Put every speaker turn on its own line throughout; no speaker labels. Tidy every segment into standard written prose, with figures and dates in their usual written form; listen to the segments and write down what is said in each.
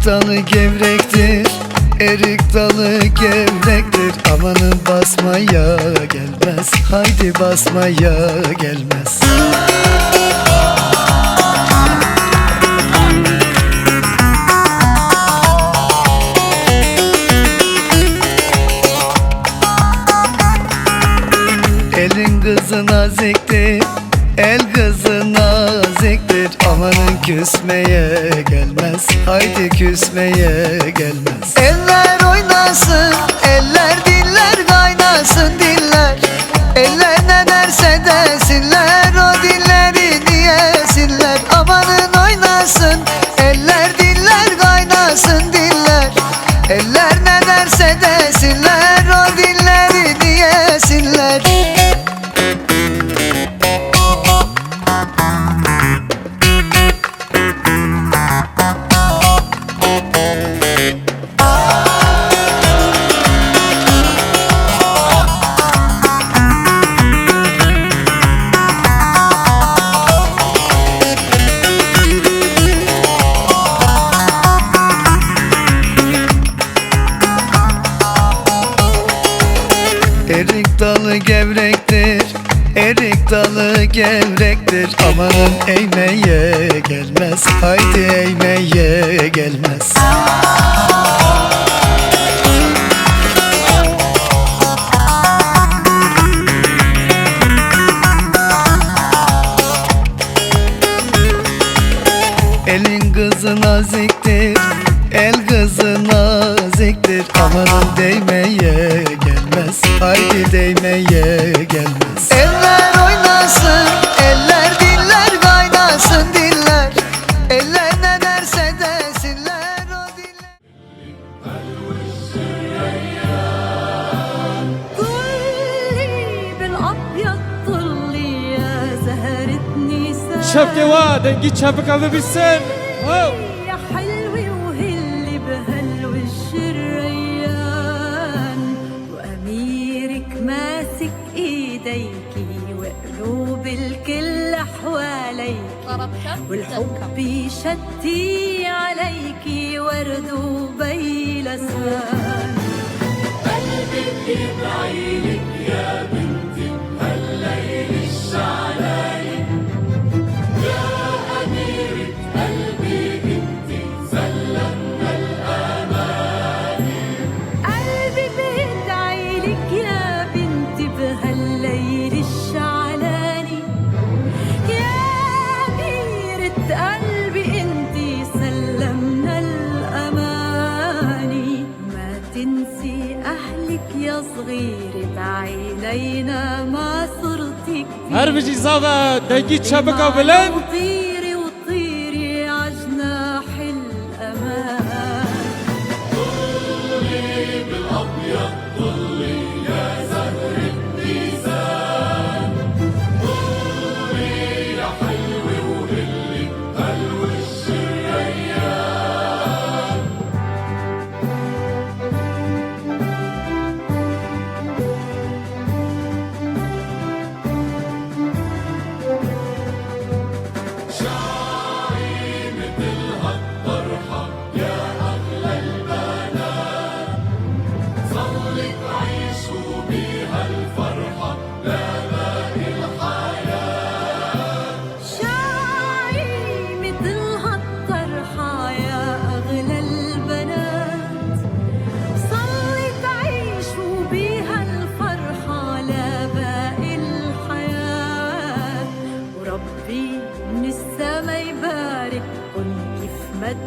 dalı gevrektir, erik dalı gevrektir. Amanın basmaya gelmez, haydi basmaya gelmez. Elin kızı naziktir, el kızı naziktir. Amanın küsmeye gelmez, haydi küsmeye gelmez. Eller oynasın, eller diller kaynasın diller. Eller ne derse desinler, o dilleri diyesinler. Amanın oynasın, eller diller kaynasın diller. Eller ne derse desinler, o dilleri diyesinler. Erik dalı gevrektir, erik dalı gevrektir. Amanın eğmeye gelmez, haydi eğmeye gelmez. Elin kızı naziktir, el kızı naziktir. Amanın değmeye gelmez, haydi değmeye gelmez. Eller oynasın, eller diller kaynasın diller. Eller ne derse desinler, o diller.
شبكة واحدة نجي شبكة ما بيسن
يا حلوة وهلي بهالوش الريان وأميرك ماسك إيديكي وقلوب الكل حواليكي والحب يشتي عليكي ورد وبيلسان قلبي بيدعيلك يا بنتي هالليل الشعلاني صغيرة بعينينا ما صرتي كتير
هربجي صابة نجي شبكة بلند
وطيري وطيري عجناح الأمان ضلي بالأبيض ضلي يا زهر النيزان ضلي يا حلوة وهلي هالوش الريان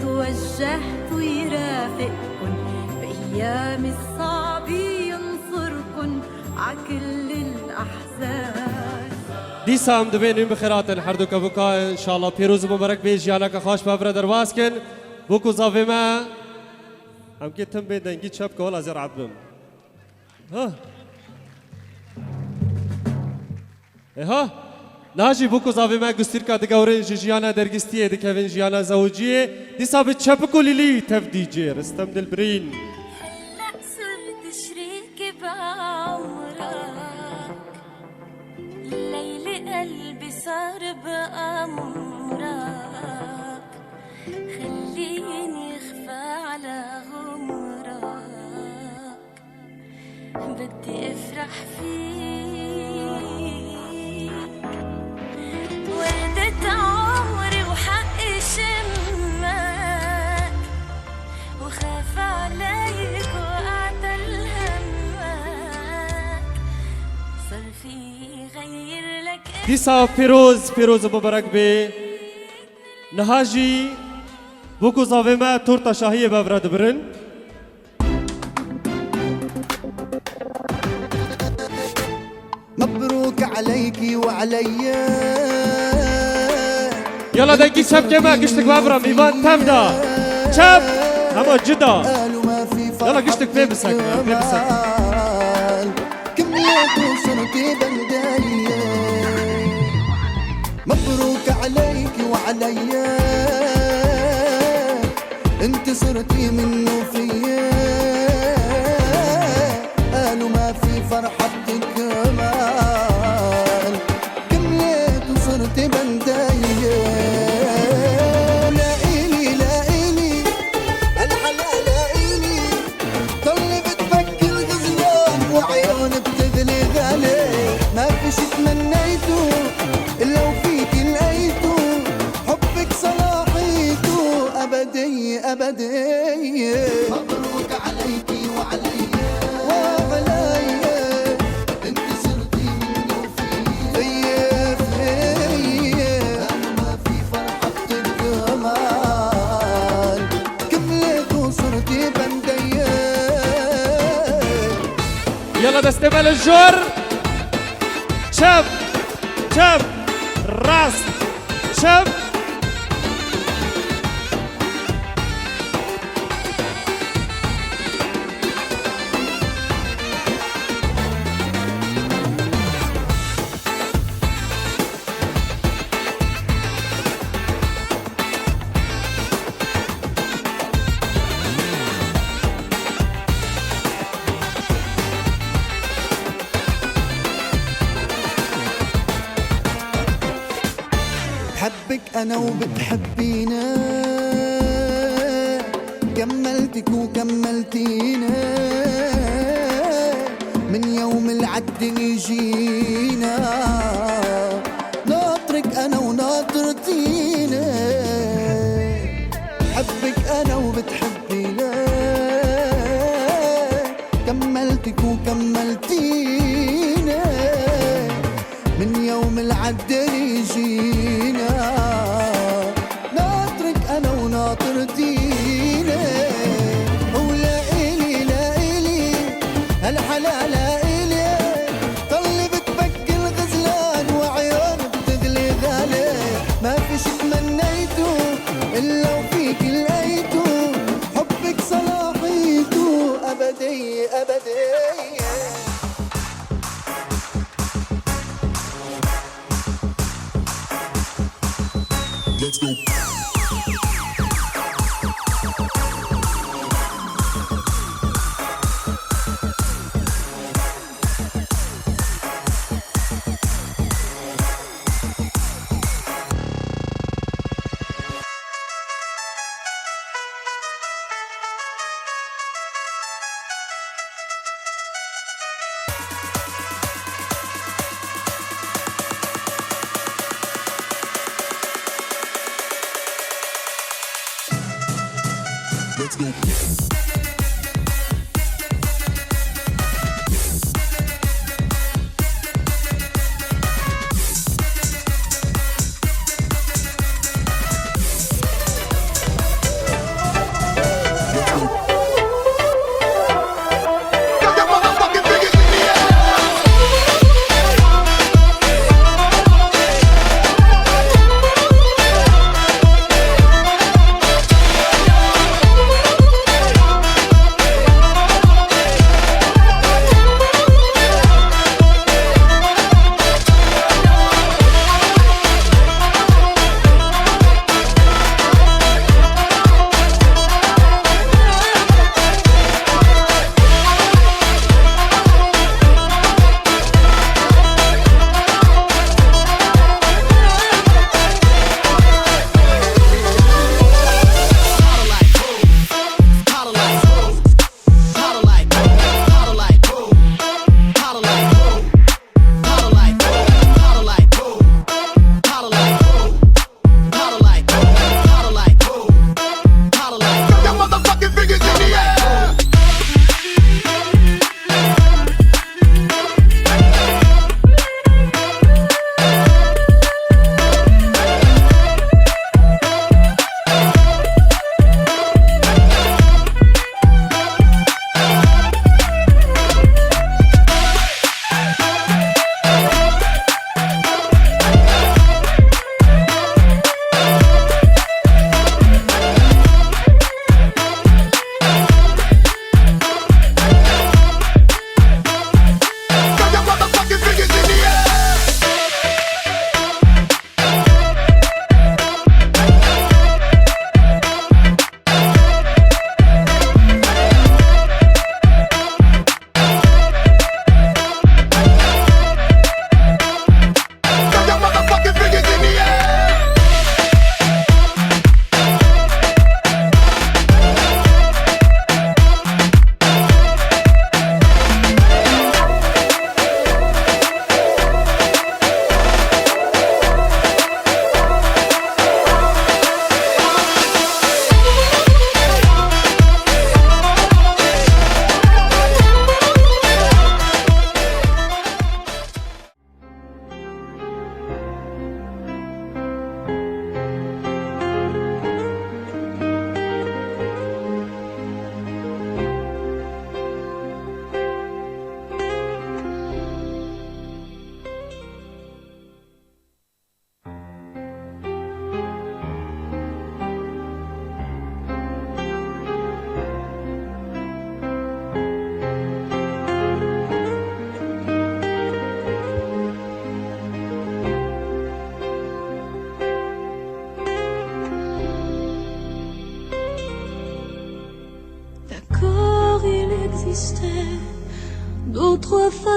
توجهت ويرافقكن بأيام الصعب ينصركن عكل الأحزان
دي سام دبين بخيرات الحردو كبوكا إن شاء الله بيروز مبارك بيج جانا كخاش بافرا درواسكن بوكو صافي ما هم كتم بين دنجي شبكة ولا زر عبدم ها ها ناجي بوكو صافي ما قصير كاد قورين جيانا درجستيه دكافين جيانا زوجيه دي صابت شبكو ليلي تفديجي رستم دلبرين
هلا صرت شريك بعمرك الليل قلبي صار بأمرك خليني اخفى بدي افرح فيك، وردة عمري وحقي شمك، وخاف عليك وقعت همك، صار في غير لك
دیسا پیروز مبارک بی نهاجی بوکو زاوی ما تورتا شاهی بفرد برن
مبروك عليكي وعليا
يلا دقي شاب كما قشتك بابرا ايمان تمدا شاب هما جدا يلا قشتك بيبسك
كملت وصرتي بنداية مبروك عليكي وعليا انت صرتي منه فيا قالوا ما في فرحتك كمان كملت وصرتي بنداية لاقيني الحلال لاقيني ضل بتفكر غزلان وعيون بتغلي غالي ما في شي تمنيته إلا وفيك لقيته حبك صلاحيته أبدية أبدية مبروك عليكي وعليا انت صرتي منه فيا أنا ما في فرحتك كمان كملت وصرتي بندية
يلا نستقبل الجور شاب راس شاب
بحبك أنا وبتحبينا كملتك وكملتينا من يوم العد يجينا ناطرك أنا وناطرتينا بحبك أنا وبتحبينا كملتك وكملتينا من يوم العد يجينا ناطرك أنا وناطرتينا ولائلي هالحلال لائلي طلي بتبكي الغزلان وعيون بتغلي غالي ما في شي تمنيته إلا وفيك لقيته حبك صلاحيته أبدية أبدية
Let's go. Let's go.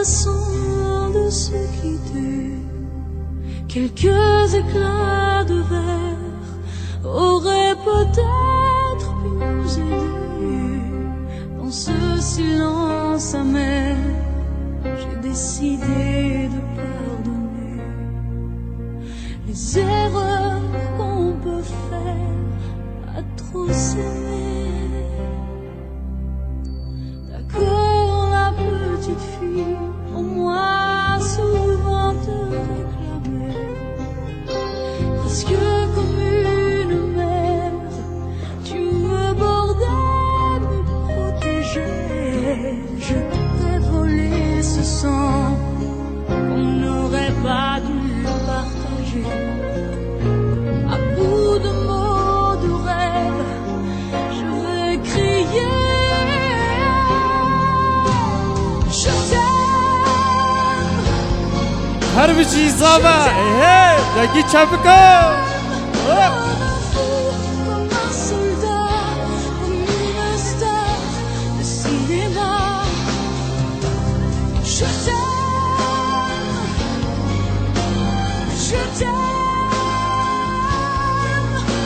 façon de se quitter. Quelques éclats de verre auraient peut-être pu nous aider. Dans ce silence amer, j'ai décidé de pardonner les erreurs qu'on peut faire à trop s'aimer. D'accord, la petite fille, au moins souvent te réclamait, presque comme une mère, tu me bordais, me protégeais. Je t'ai volé ce sang qu'on n'aurait pas dû partager. À bout de mots, de rêves, je vais crier. Je t'aime.
حرب جيزابة ايه دقي تشابكو
Comme un fou, comme un soldat, comme une star de cinéma. Je t'aime, je t'aime,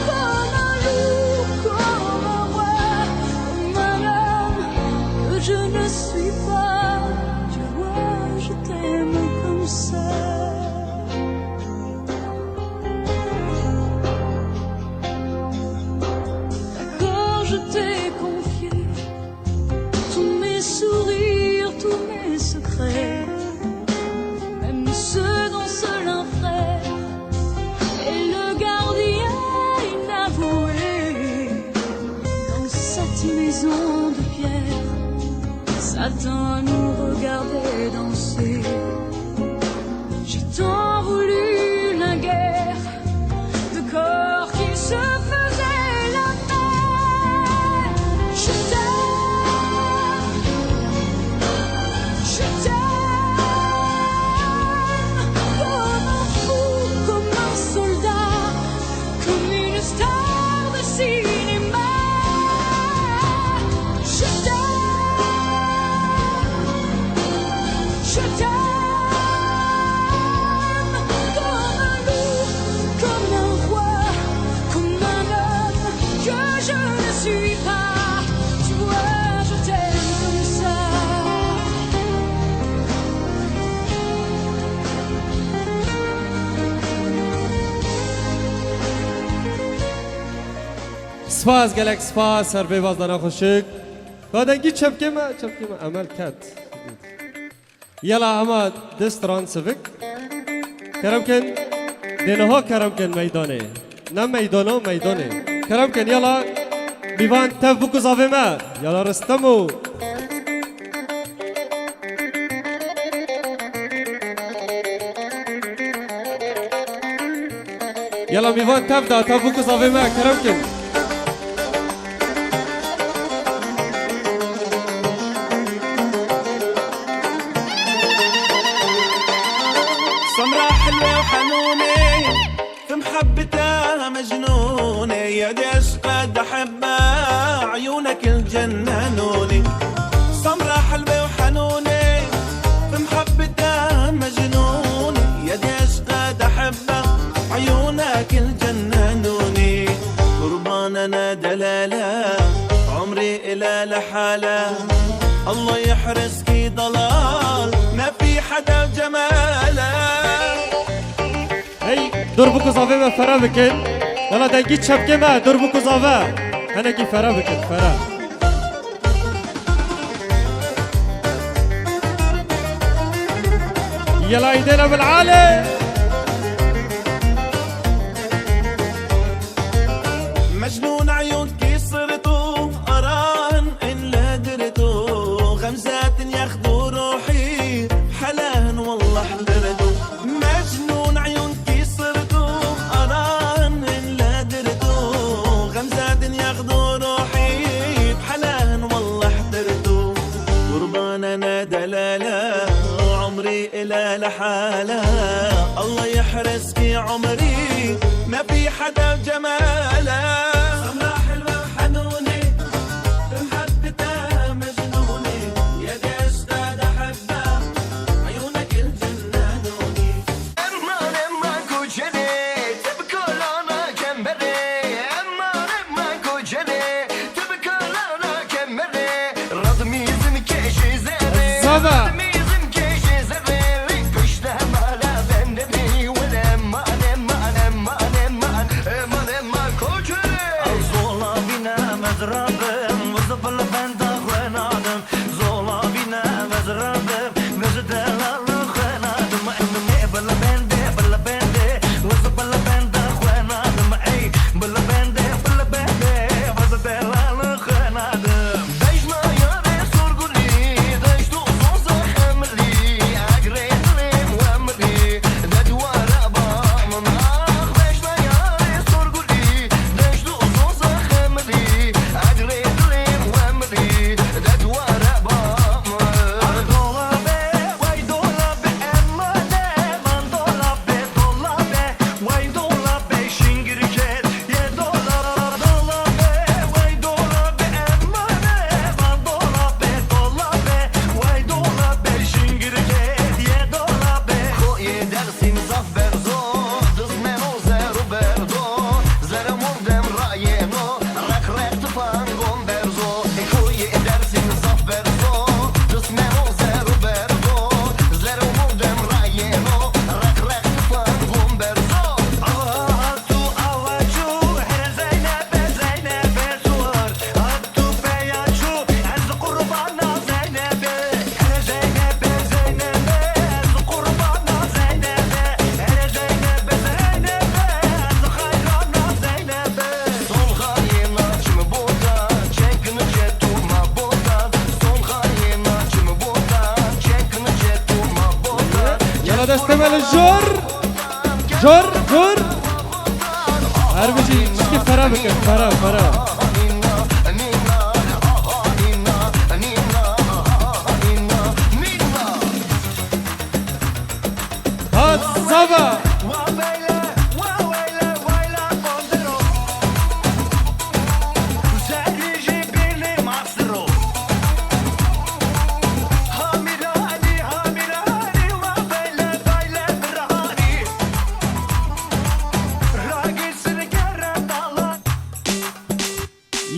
comme un loup, comme un roi, comme un homme que je ne suis pas. Tu vois, je t'aime comme ça. D'accord, je t'ai confié tous mes sourires, tous mes secrets, même ceux dont seul un frère est le gardien inavoué. Dans cette maison de pierre, Satan nous regardait danser. J'ai tant voulu la guerre de corps qui se faisaient la paix. Je t'aime, je t'aime, comme un fou, comme un soldat, comme une star de cinéma. Je t'aime, je t'aime. Comme un loup, comme un roi, comme un homme que je ne suis pas. Tu vois, je t'aime comme ça.
سپاس گلک سپاس سر به وازدانا خوشک دادنگی چپکه ما عمل کت یلا اما دستران سوک کرم کن دینه ها کرم کن میدانه نه میدانه میدانه کرم کن یلا بیوان تف بکو زاوه ما یلا رستمو یلا بیوان تف دا تف بکو زاوه ما کرم کن
سمرة حلوة وحنونة في محبتها مجنونة يا ديش قد أحبها عيونك الجنانوني سمرة حلوة وحنونة في محبتها مجنونة يا ديش قد أحبها عيونك الجنانوني قربان أنا دلالة عمري إلى لحالة الله يحرسكي ضلال ما في حدا جماله
هی دور بکو زاوه ما فرا بکن یلا دنگی چپکه ما دور بکو زاوه هنگی فرا بکن فرا يلا ايدينا بالعالي
مجنون عيونك صرتو قران ان لا درتو غمزات ياخدو روحي حلاهن والله حضرتو مجنون عيونك صرتو قران ان لا درتو غمزات ياخدو روحي بحلاهن والله حضرتو قربان انا دلاله عمري إلى لحالة الله يحرسكي عمري ما في حدا جماله سمرة حلوة وحنونة بمحبتها مجنونة يا دي اشتاق احبها
يلا دستمل الجر جر هر بجي شكي فرا بكن فرا هات صبا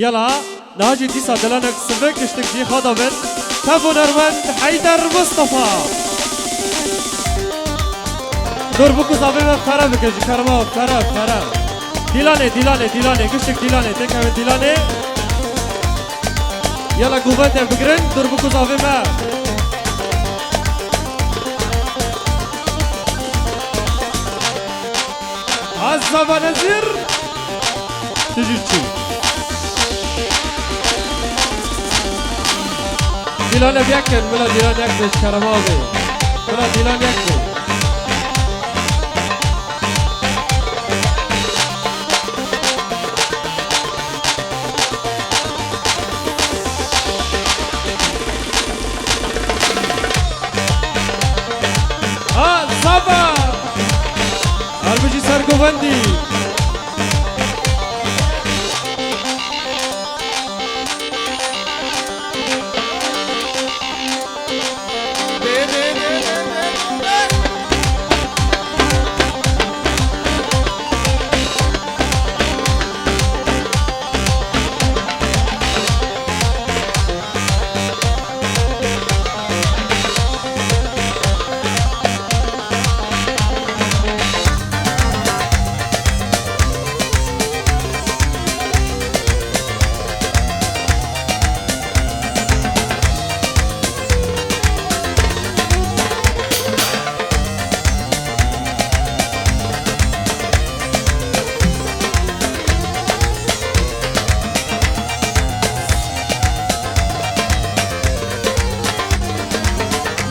يلا ناجي ديسا دلانك سبك اشتك دي خاضا بن تابو نروند حيدر مصطفى دور بكو زابي من فرا بكش كرما فرا ديلاني كشتك ديلاني تكا من ديلاني يلا قوبات بقرن دور بكو زابي من عزبا نزير تجي تشوف ديلان بياكل ملا ديلان ياكل كرماوي ملا ديلان ياكل صبا هربجي سرقو بندي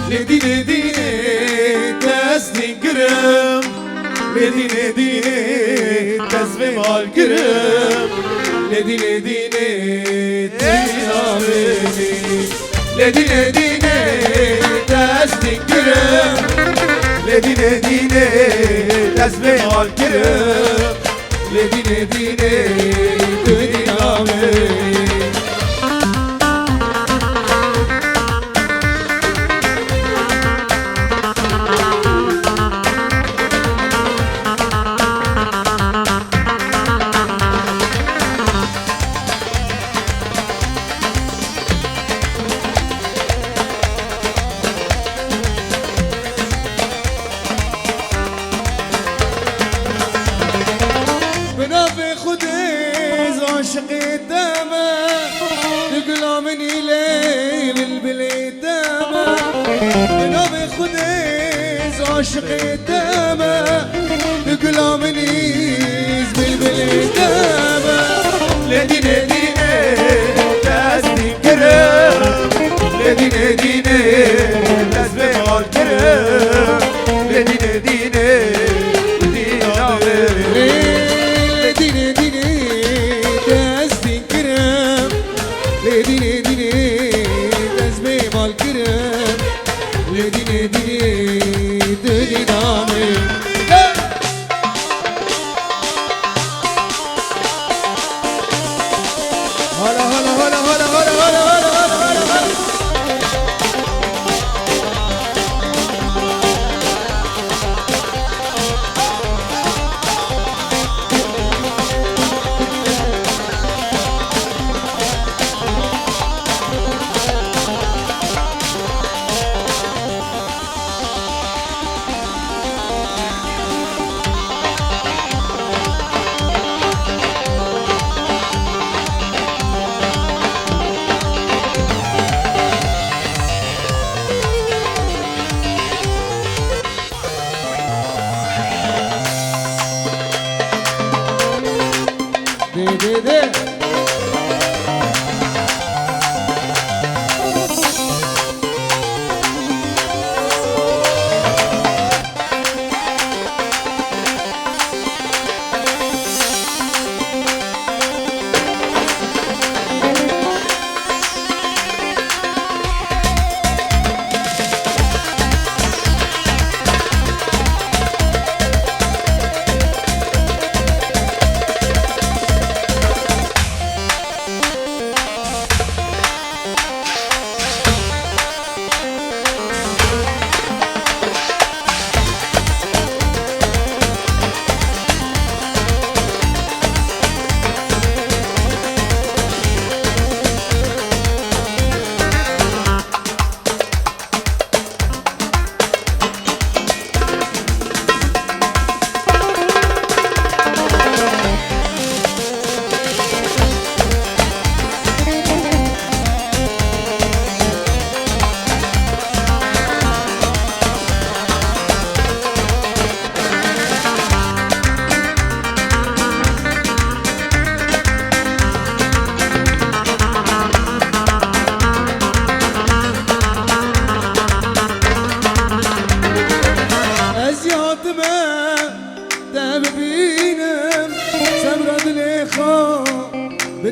لديني تسني قرم لديني تسمي مال قرم لديني تنامني لديني تسني قرم لديني تسمي مال قرم لديني تنامني
بنافي خديز عشقي داما تقلع مني ليل البليداما بنافي خديز عشقي داما تقلع مني بالبليداما
لديني تسني قرم لديني تسمي مال قرم لديني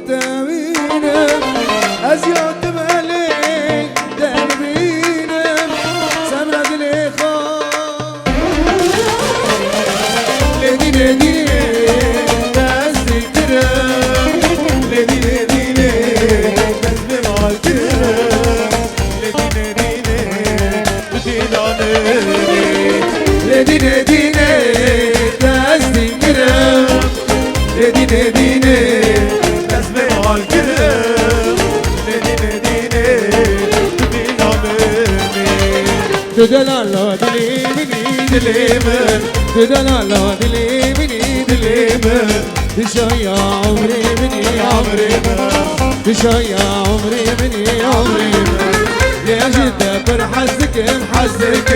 تامينم أزياد مالي دربينم سمرة لي خان لدي لدي تذكرم لدي لدي تذكر الكرم لدي لدي لدي تذكرم لدي لدي تسمع الكرم لدي تدلالو دلي مني دليمن تدلالو دلي مني دليمن تشايا عمري مني عمري تشايا عمري مني عمري يا جدة برحزك محزك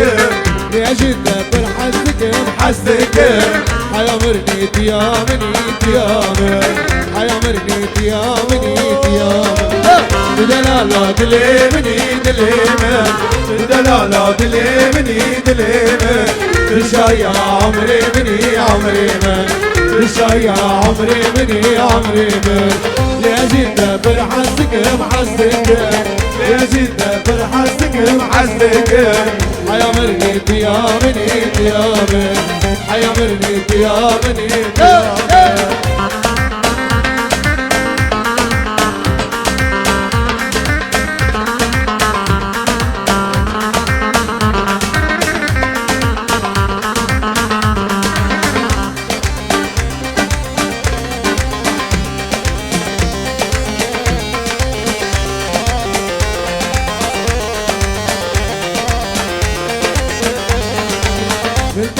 يا جدة برحزك محزك حيامرني ديامني ديامن حيامرني ديامني ديامن دلالة دليمني دليمن دلالة دليمني دليمن تشايا عمري مني عمري من تشايا عمري مني عمري من يا جدة برحزك محزك يا جدة برحزك محزك حيامرني ديامني ديامن حيامرني ديامني ديامن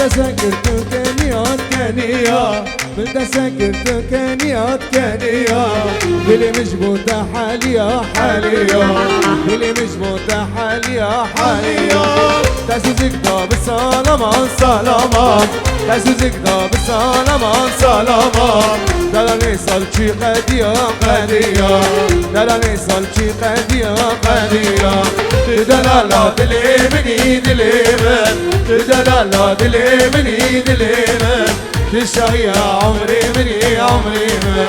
سكرت كنيات كنيا بدي سكرت كنيات كنيا بلي مجبوطة حاليا حاليا بلي مجبوطة حاليا حاليا تسوزك دا بالسلامة سلامة تسوزك دا بالسلامة سلامة دلالي صلشي قديا قديا دلالي صلشي قديا قديا دلالة دليمني دليمن دلالة دليمني دليمن تشايا عمري مني عمري من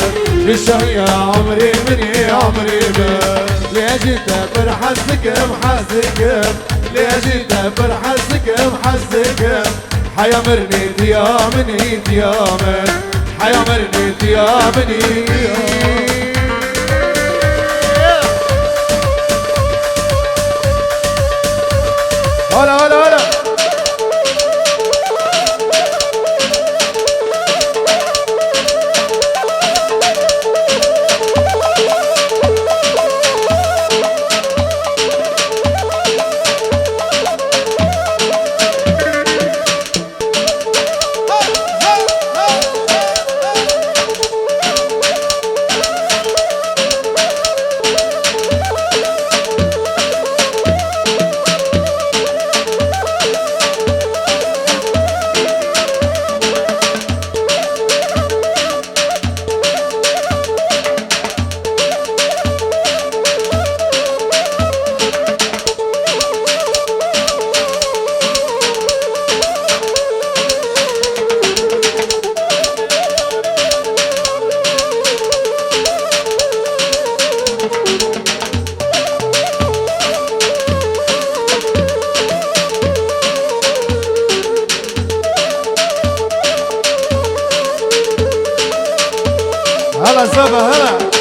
تشايا عمري مني عمري من ليش انت برحزك محزك ليش انت برحزك محزك حيامرني ديامني ديامن حيامرني ديامني هلا هلا هلا هلا صبا هلا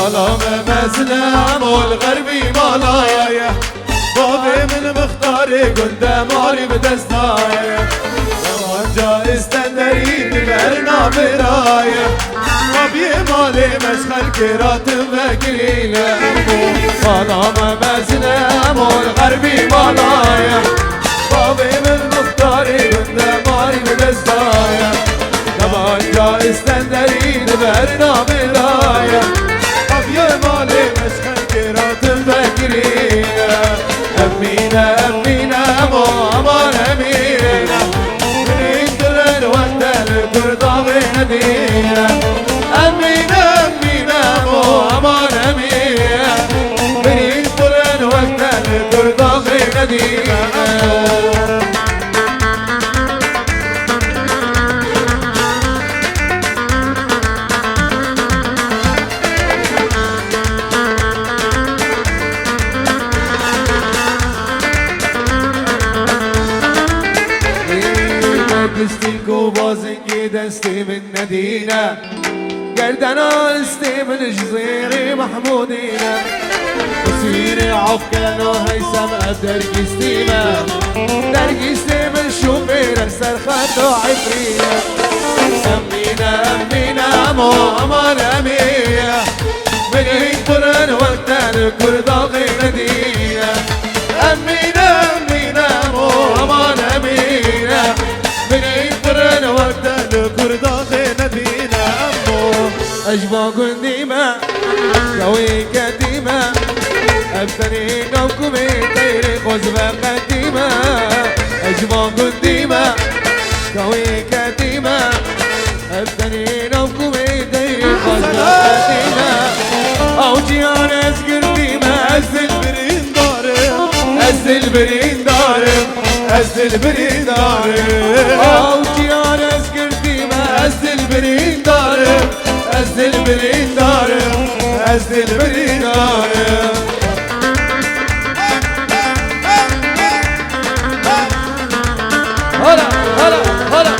ظلام مزلم والغربي مالايا بابي من مختاري قداماري بدستايا وانجا استندري ببرنا برايا بابي مالي مشخل كرات فكرينا ظلام مزلم والغربي مالايا بابي من مختاري قداماري بدستايا وانجا استندري ببرنا برايا بابي مالي مشخل كرات فكرينا أمينة أمينة مو أمان أمينة من ينتظر وقت الكرد غينا أمينة أمينة مو أمان أمينة من ينتظر وقت الكرد غينا دستيكو بازنگی دستی من ندینه گردنا استی من جزیری محمودینه بسیر عفکن و هیسم درگیستیمه درگیستی من شوفیر سرخط و عفرینه امینه امینه مو امان امینه من اینطرن وقتن کرداغی ندینه امینه امینه مو امان امینه من ينطرن وقت الكرد خينا دينا أمو أجبا قديمة قوي قديمة أبتني نوكمي تيري خزبة قديمة أجبا قديمة قوي قديمة أبتني نوكمي تيري خزبة قديمة أو جيان أسكر ديمة أزل برين دارم أزل برين دارم أزل برين دارم أو جيان أسكر ديمة أزل برين دارم أزل برين دارم أزل برين دارم هلا هلا هلا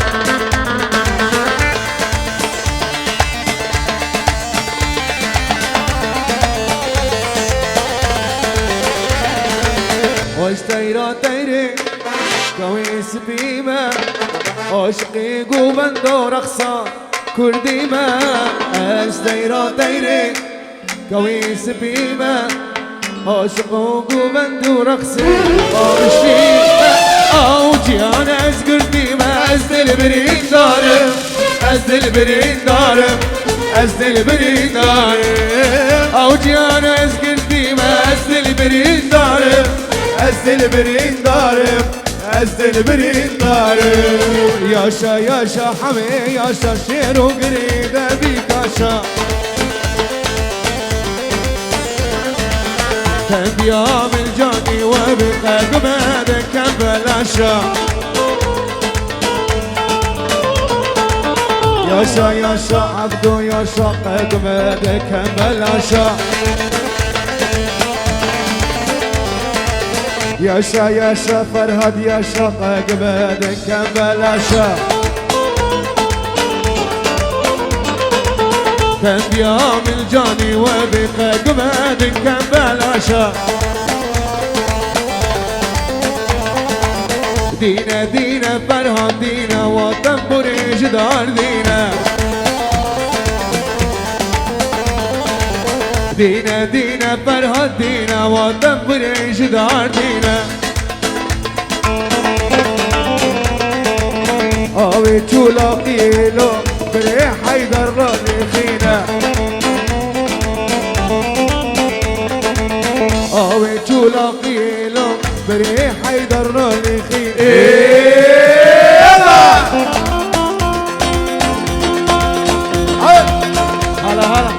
واشتيرا تيري كويس بيما عشقي قوبن دور أخصى كرديما اشتيرا تيري كويس بيما عشقي قوبن دور أخصى عشقي أو جيان أزقر ديما أزدل برين دارم أزدل برين دارم أزدل برين دارم أو جيان أزقر ديما أزدل برين دارم أزدل برين دارم أزدل برين دارم ياشا ياشا حمي ياشا شير وقريد بيكاشا تنبيا من جاني وبقى قمادك كبلاشا ياشا ياشا عبدو ياشا قمادك كبلاشا ياشا ياشا فرهد ياشا قمادك كبلاشا تنبيا من جاني وبقى قمادك كبلاشا دينا دينا فرهد دينا وطنبري جدار دينا دينا دينا فرهد دينا وطنبري جدار دينا اوي تشولا قيلو بري حيدر راني خينا اوي تشولا قيلو بري حيدر راني خينا هلا هلا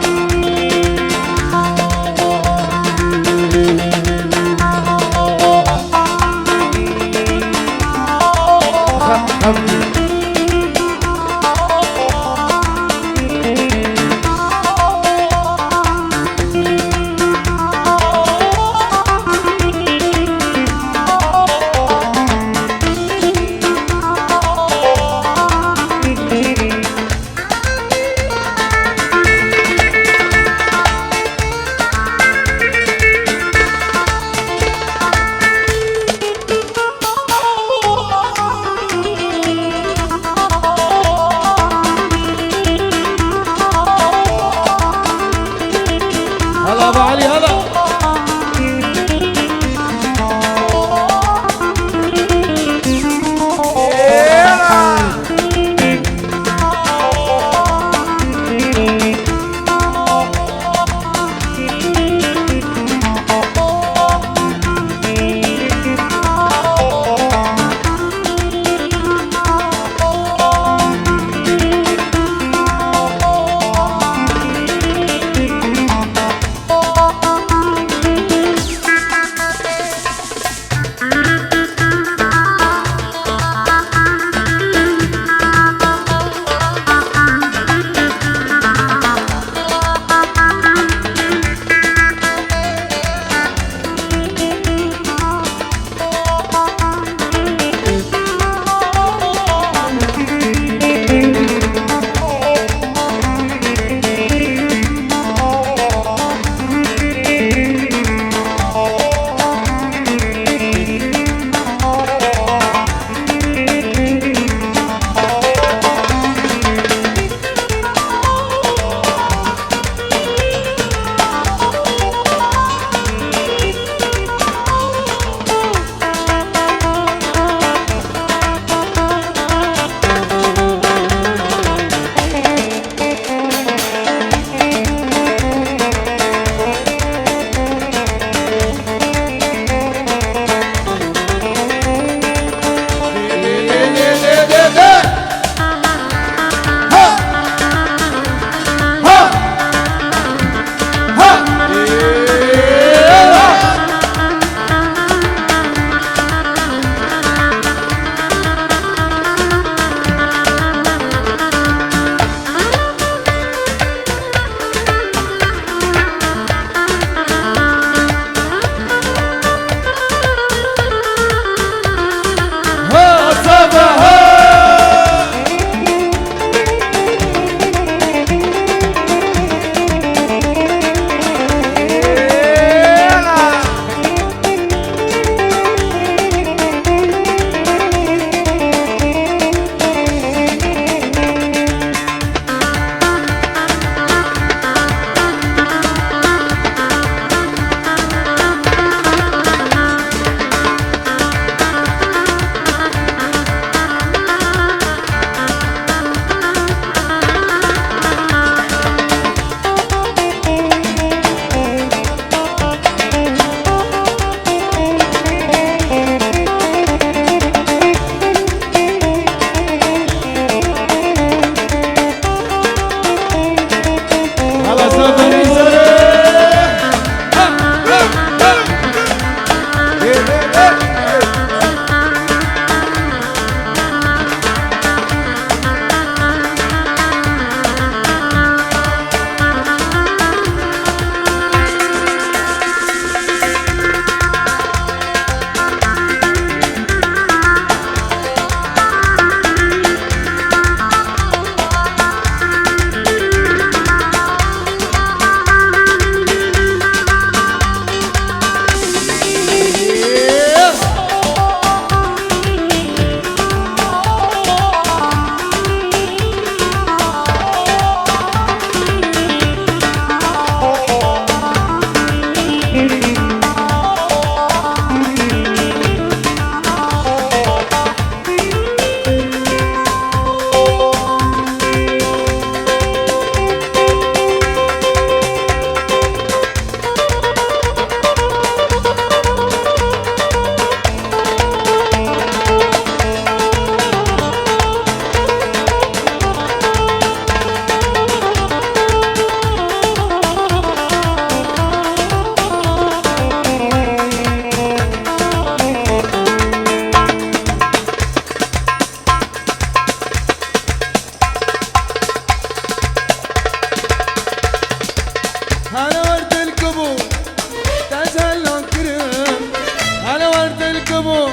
بو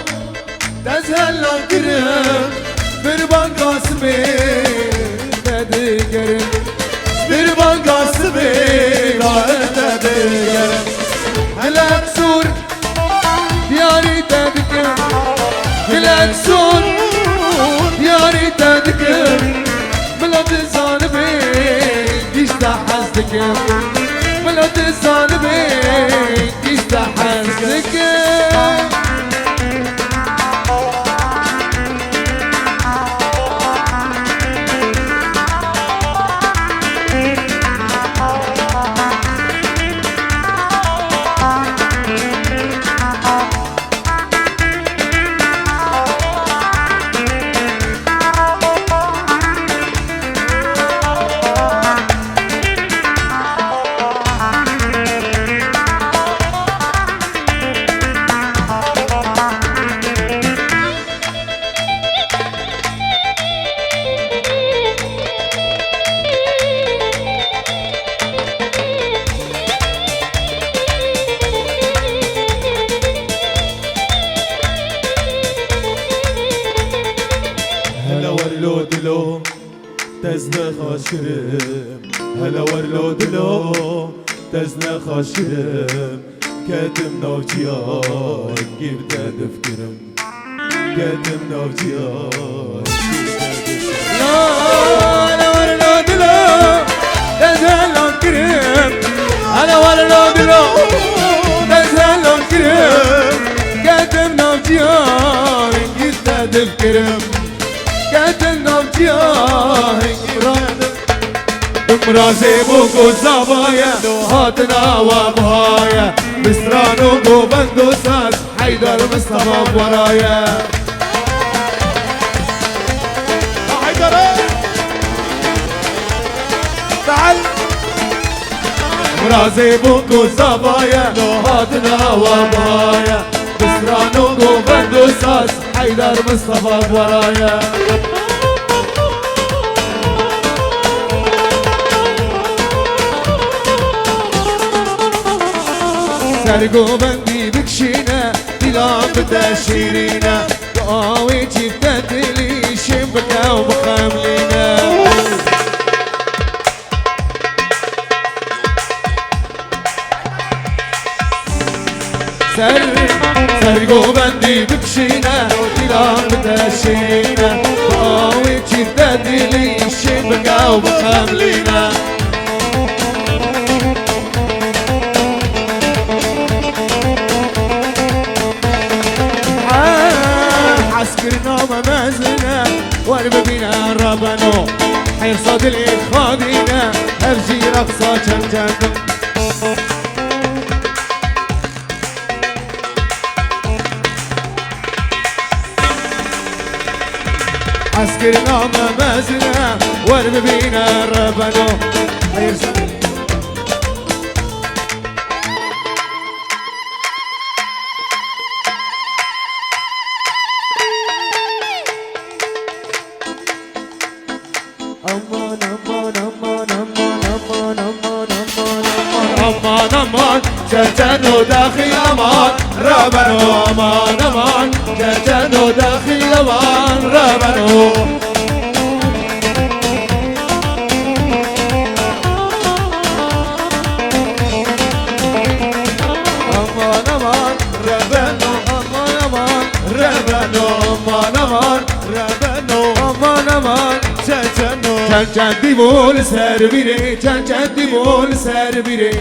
تزهل كرم بربان قاسمي تدقرم بربان قاسمي تدقرم هلا كسور دياري تدقرم هلا كسور دياري تدقرم بلاد الظالمي يستحزدك بلاد الظالمي يستحزدك
هلا ورلو دلو تزنا خاشرم هلا ورلو دلو تزنا خاشرم كاتم نوجيان جبت دفكرم كاتم نوجيان
هلا ورلو دلو تزهل كرم هلا ورلو دلو تزهل كرم كاتم نوجيان جبت دفكرم كاتم نوجيان مرازي بوكو زبايا هاتنا وابهايا بسرانو بندو ساس حيدر مصطفى ورايا حيدر تعال مرازي بوكو زبايا هاتنا وابهايا بسرانو بندو ساس حيدر مصطفى ورايا سرقو بندي بكشينا دلام بدا شيرينا قاوي جبتت لي شبكة وبخاملينا سرقو بندي بكشينا دلام بدا شيرينا قاوي جبتت لي شبكة وبخاملينا عسكرنا ومازلنا وارب بنا ربنا حيصاد الإخواننا أرجي رقصة جنجن عسكرنا ومازلنا وارب بنا ربنا حيصاد امان امان جنو داخل امان ربنا امان امان جنو داخل امان ربنا امان امان ربنا امان امان ربنا امان امان ربنا امان امان چند دیوال سر بیره چند دیوال سر بیره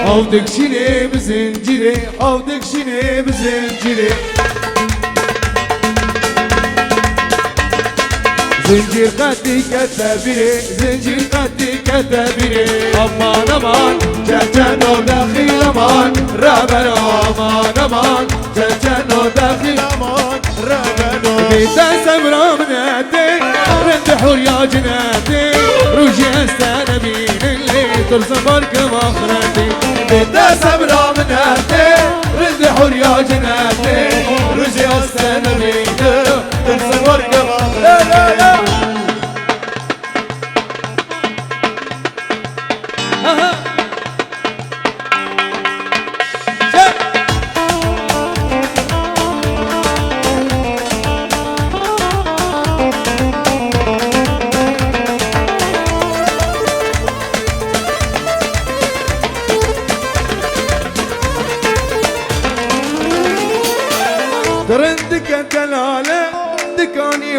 آودک شینه بزنجیره آودک شینه بزنجیره زنجیر قدی کتبیره زنجیر قدی کتبیره امان امان جنو داخل امان ربنا امان امان جنو داخل امان ربنا بيت سمرا مناتي رد حور يا جناتي روجي استانا مين اللي ترسم بركم اخرتي بيت سمرا مناتي رد حور يا جناتي روجي استانا مين ترسم بركم اخرتي لا لا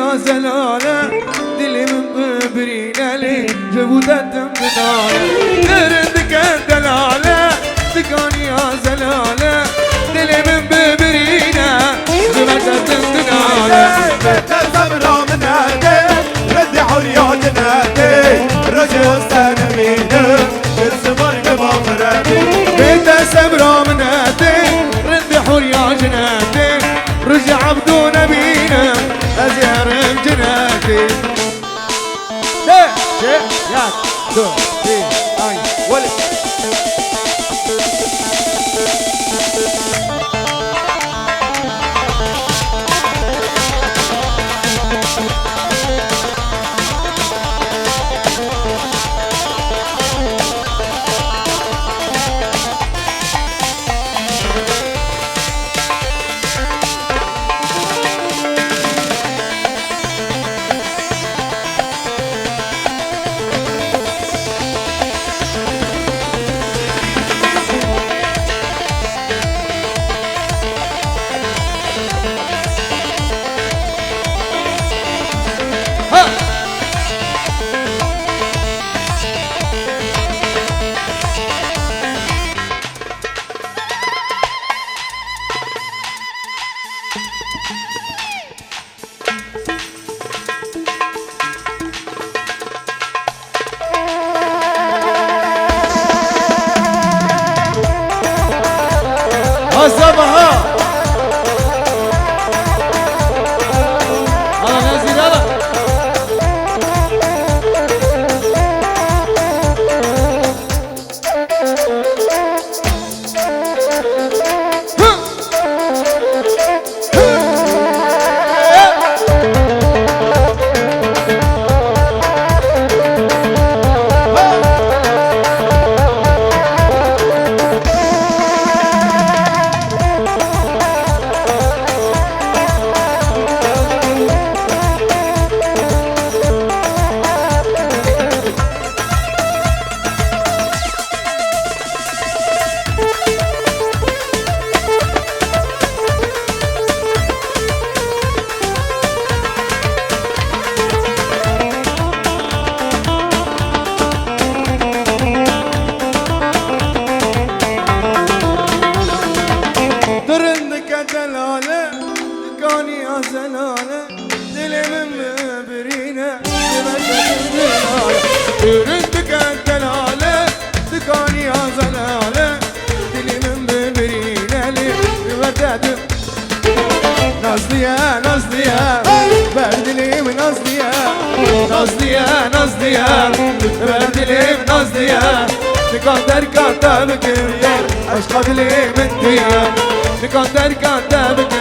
يا زلالة دلي من برينا لي جبودة دمنالة تردك الدلالة دكاني يا زلالة دلي من برينا جبودة دمنالة
بيت الزمرة من هاتي ردي حريات ناتي رجل سنمينه الزمر بمغربي
بيت الزمرة من هاتي ردي حريات جناتي رجع بدون بينا أزهر جناتي
ليه شيء ياك دو تي اي ولد
عصبها على نازل يلا درندك دلالة كاني يا زلالة دلي من برينا درندك دلالة كاني يا زلالة دلي من برينا لي وداد نازلية نازلية بردلي من نازلية نازلية نازلية بردلي من نازلية نقدر كاتبك عشق لي من ديا نقدر كاتبك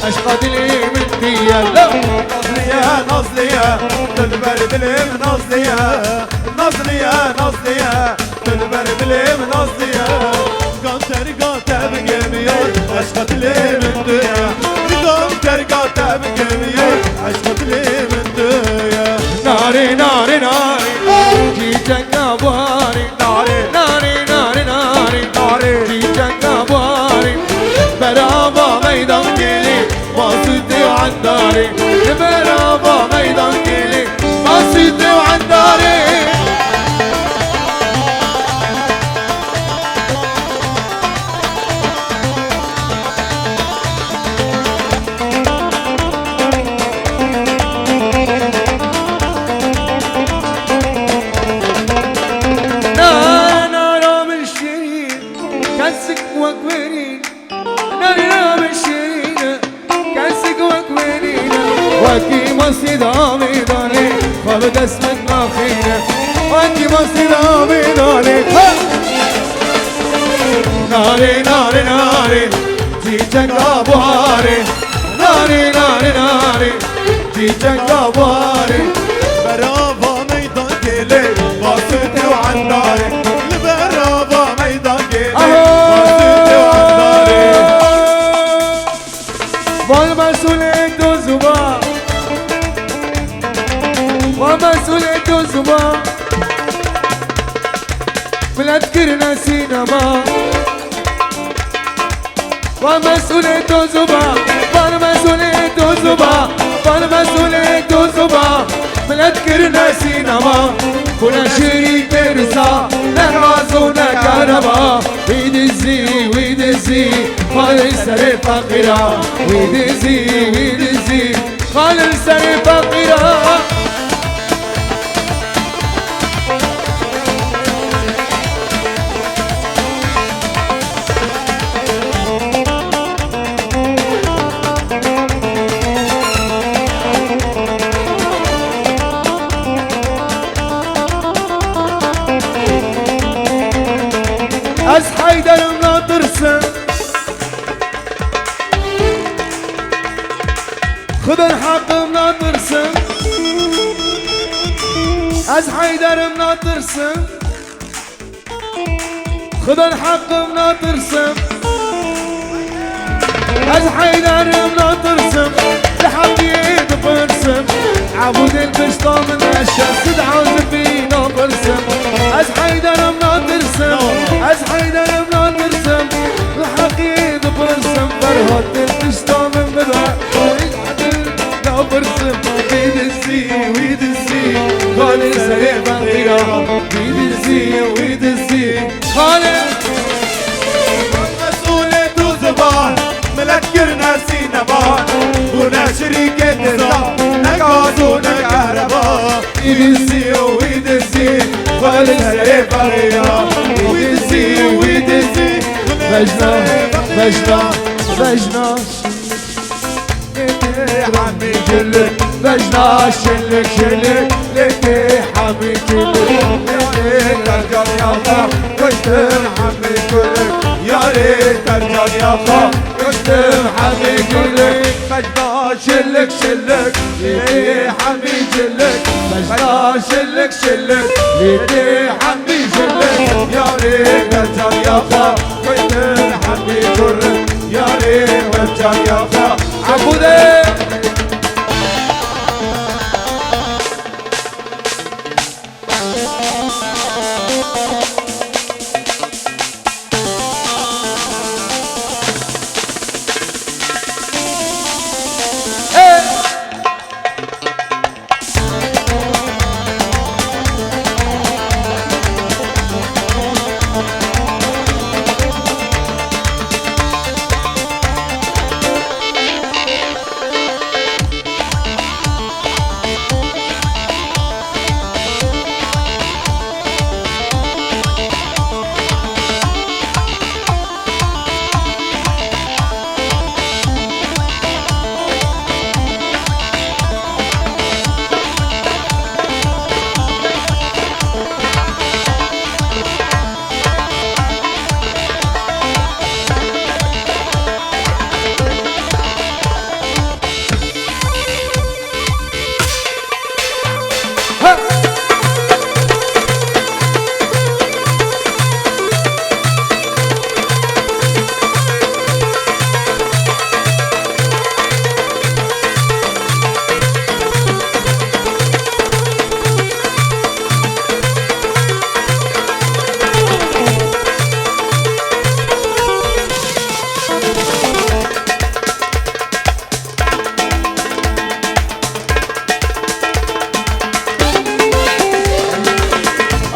عشق لي من ديا
نازلية نازلية تدبر بلم نازلية نازلية نازلية تدبر بلم نازلية قنتر قاتب جميل عشقت لي من ديا قنتر قاتب جميل عشقت لي من ديا
ناري ناري ناري جيتك نباري ناري ناري ناري ناري ناري جيتك نباري برابا ميدان كيلي باصيتي وعن داري برابا ميدان كيلي باصيتي وعن داري نارا من شيرين كاسك وكبرين نارا من شيرين كاسك وكبرين وكي مصيد عميداني خالد اسمك ناخينا وكي مصيد عميداني ناري ناري ناري جيتك ابو هاري ناري ناري ناري جيتك ابو هاري
برافا ميدان كيلي باصيتي وعن داري برافا ميدان كيلي باصيتي وعن داري
والمسؤولية الزبا ومسؤولية الزبا بلا تذكرنا سينما ومسؤولية الزبا والمسؤولية الزبا
مسؤولية وزبا ملتكرنا سينما كنا شريك رزا نغازونا كهربا ويدزي ويدزي خالي سري فقيرا ويدزي ويدزي خالي سري فقيرا از حیدرم ناترسم خدا حقم ناترسم از حیدرم ناترسم خدا حقم ناترسم از حیدرم ناترسم لحقي برسم عبود البشطة من الشمس عاوز فينا برسم از حيدرم ناترسم از حيدرم ناترسم لحقي برسم فرهد البشطة من بدها لا برسم ويدزي ويدزي خالي سريع بغيرا ويدزي ويدزي خالي مسؤولية وزبان ملكرنا سينما كنا شريكة نظام نقازونا كهربا ويدزي ويدزي خالي سريع بغيرا ويدزي ويدزي بجنا بجنا بجنا حمي كلك بجنا شلك شلك لكي حمي كلك لكي ترجع يا خا كشتم حمي كلك يا ريت ترجع يا خا كشتم حمي كلك بجنا شلك شلك لكي حمي كلك بجنا شلك شلك لكي حمي كلك يا ريت ترجع يا خا كشتم حمي كلك يا ريت ترجع يا خا عبودي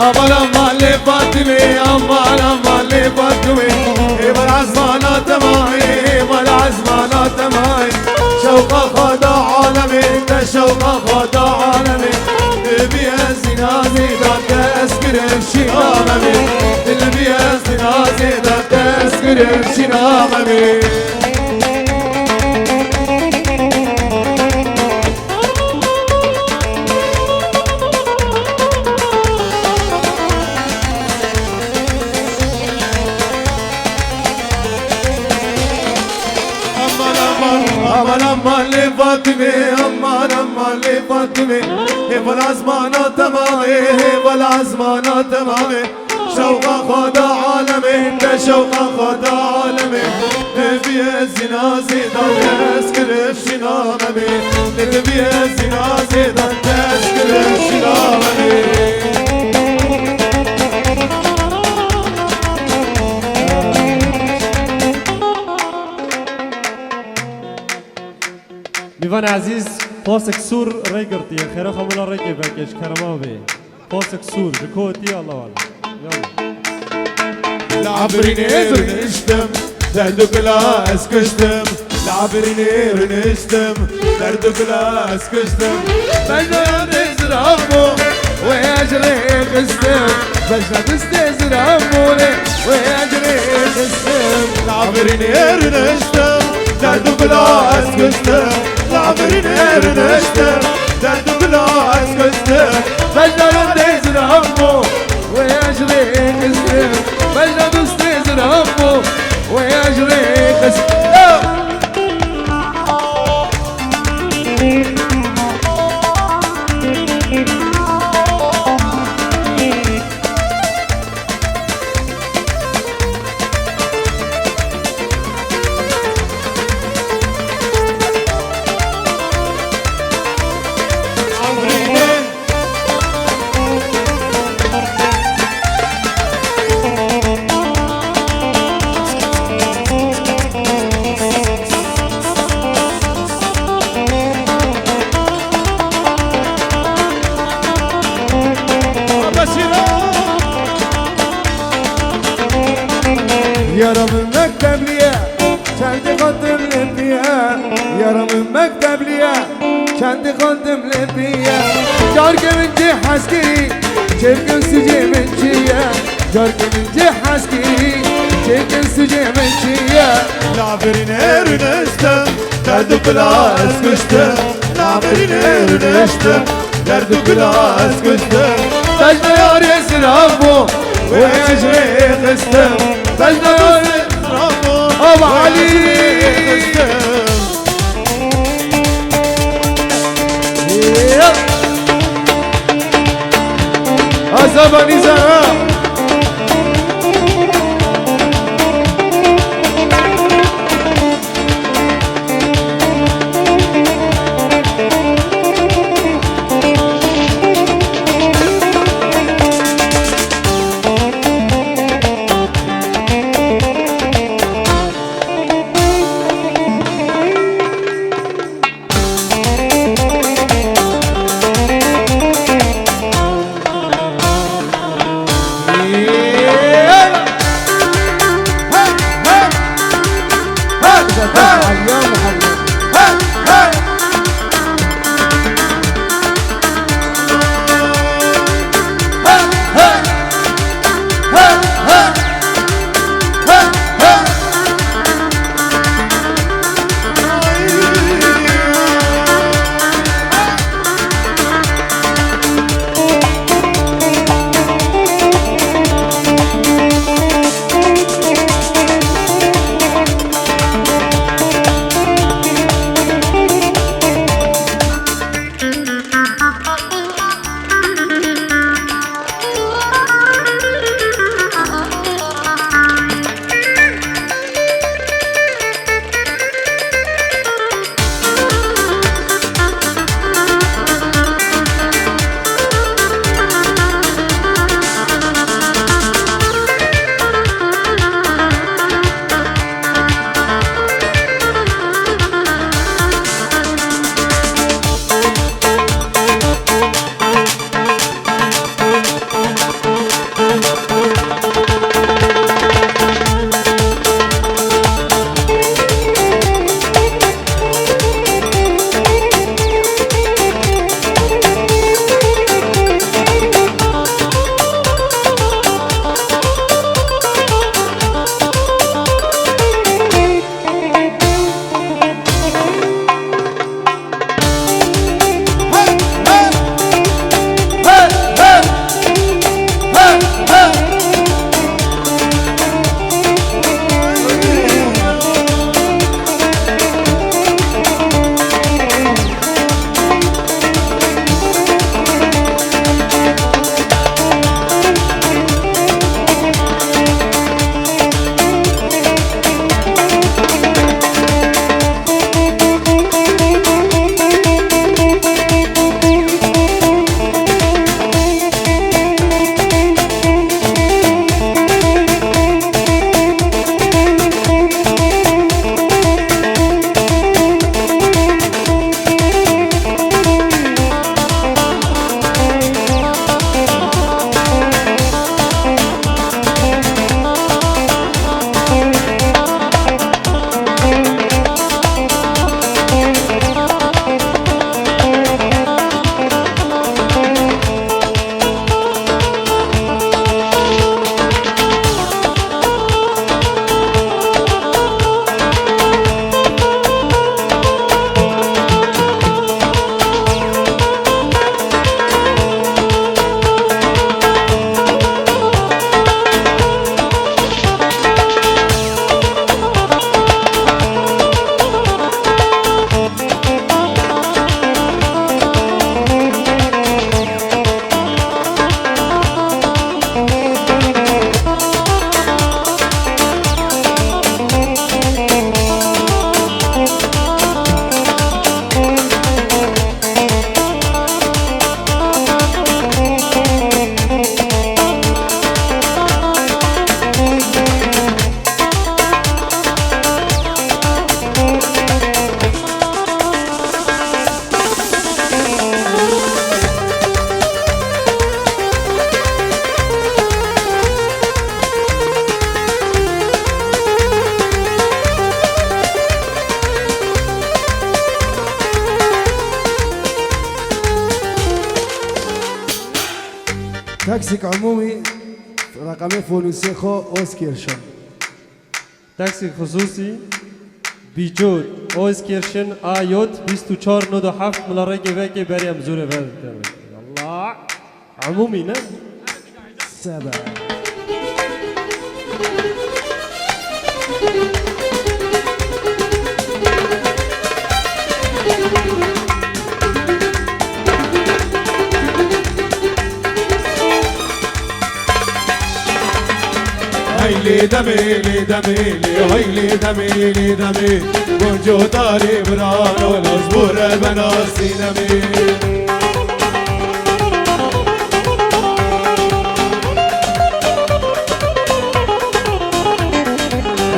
aman aman le Fatime aman aman le Fatime ايما العزمانات معي ايما العزمانات معي شوق خدا عالمي انت شوق خدا عالمي البيا زنازي ذاك اسكر بشنامي البيا زنازي ذاك اسكر بشنامي aman aman le Fatime aman aman le Fatime هيفا العزمانات معي هيفا العزمانات معي شوق خدا عالمي انت شوق خدا عالمي نبيا الزنازي ضل اسكر بشنامي نبيا الزنازي ضل اسكر بشنامي
میوان عزیز فاسك سور ريقرتي خير خمولا ريقي باكيش كرماوي فاسك سور جكوتي الله والله يلا
العبرينير نشتم دردو كلاس كشتم العبرينير نشتم دردو كلاس كشتم بجنا نزرمو ويجري قستم بجنا تستزرمو ويجري قستم العبرينير نشتم دردو كلاس كشتم العبرينير نشتم دردو كلاس كشتم بجنا نزرمو ويجري قستم بجنا تستزرمو ويجري قستم يارا من مكتب ليا كانت قدم لبيا يارا من مكتب ليا كانت قدم لبيا جارك من جي حسكي جيبك سجي من جيا جارك من جي حسكي جيبك سجي من جيا لعبرينير نشتم دردو كلاس كشتم لعبرينير نشتم دردو كلاس كشتم تجنا يار يسرابو ويجري خستم تجنا أبو علي أزباني زهر تاكسيك عمومي رقمي فولوسي خو اوسكيرشن.
تاكسي خصوصي بيجود اوزكيرشن آيوت 2497 من الرقي باكي بريم زوري الله عمومي نه
7
هيلي دميلي دميلي هيلي دميلي دمي بونجو داري برانو الأزبور بناسي نمي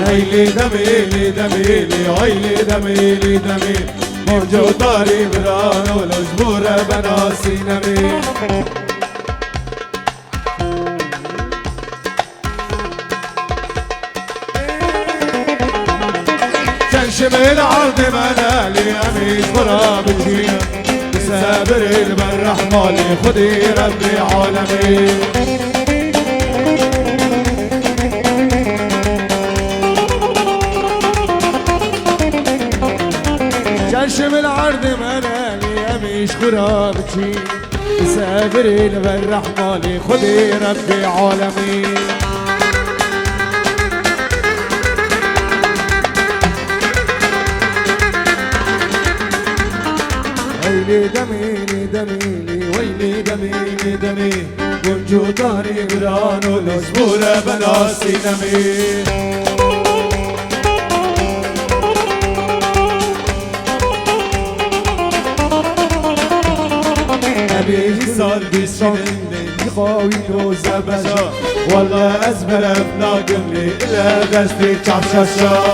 هيلي دميلي دميلي هيلي دميلي دمي بونجو داري برانو الأزبور بناسي نمي شمل عرض منالي أميش برابجينا سابر البر رحمالي خدي ربي عالمي
شمل عرض منالي أميش برابجي سابر البر رحمالي خدي ربي عالمي ويلي دميلي دميلي
ويلي دميلي دمي ونجو داري برانو الأزبور بناسي نمي أبي صار بسنين
يخاوي نوزة بشا
والله أزمر بناقم لي إلا دستي تشعششا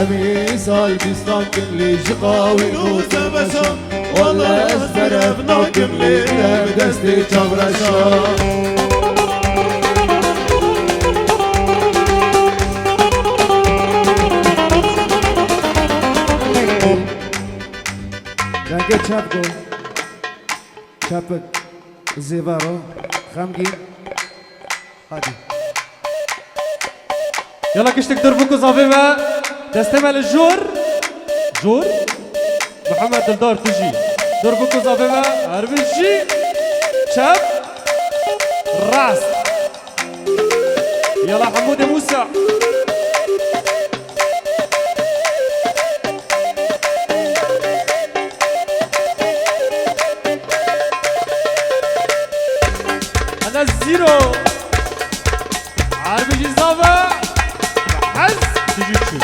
أمي صال بيستان كملي شقاوي
نوزة بشا والله أزمر بناقم لي إلا دستي تشعششا
لانكي تشابكو شابك زيفارو خمجين هادي
يلا كشتك دربكو صافيما تستمع للجور جور محمد دلدار تجي دربكو صافيما هربجي شاب راس يلا حمود موسى انا الزيرو عربي صافا حز تجي تشوف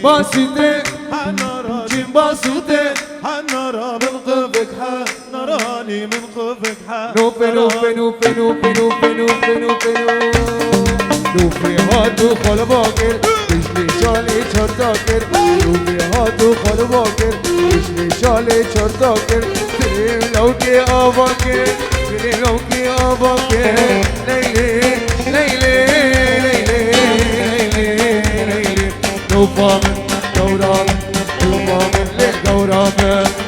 باسيتي
حناراني
جيمباسيتي
حنارا من قفك حناراني من قفك
نوفي نوفي نوفي نوفي نوفي نوفي نوفي نوفي هاتو خال باكر بشني شالي چرتاكر نوفي هاتو خال باكر بشني شالي چرتاكر تري لوكي آباكر تري لوكي آباكر ليلي ليلي دوفامن دورامن دوفامن لدورامن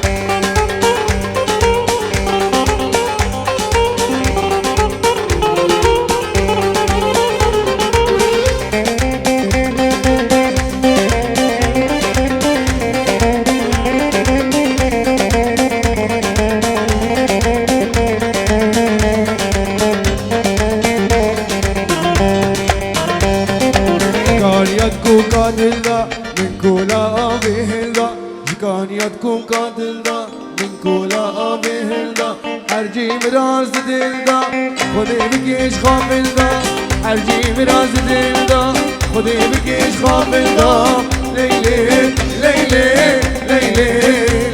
قاتلدا من كولا بهلدا جكانياتكم قاتلدا من كولا بهلدا هرجي مراز دلدا خدي بكيش خاملدا هرجي مراز دلدا خدي بكيش خاملدا ليلي ليلي ليلي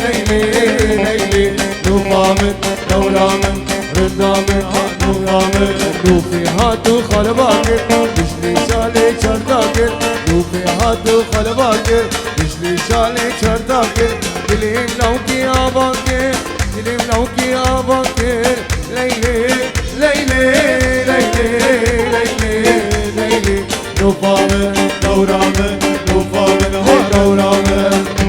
ليلي ليلي دوفامن دورامن رندامن نورامن دوفي هاتو خرباكر بجلي شالي چرداكر دوفي هاتو خرباكر بجلي شالي چرداكر دلیم لوکی آباکر دلیم لوکی آباکر لیلی لیلی لیلی لیلی لیلی دوفامن دورامن دوفامن ها دورامن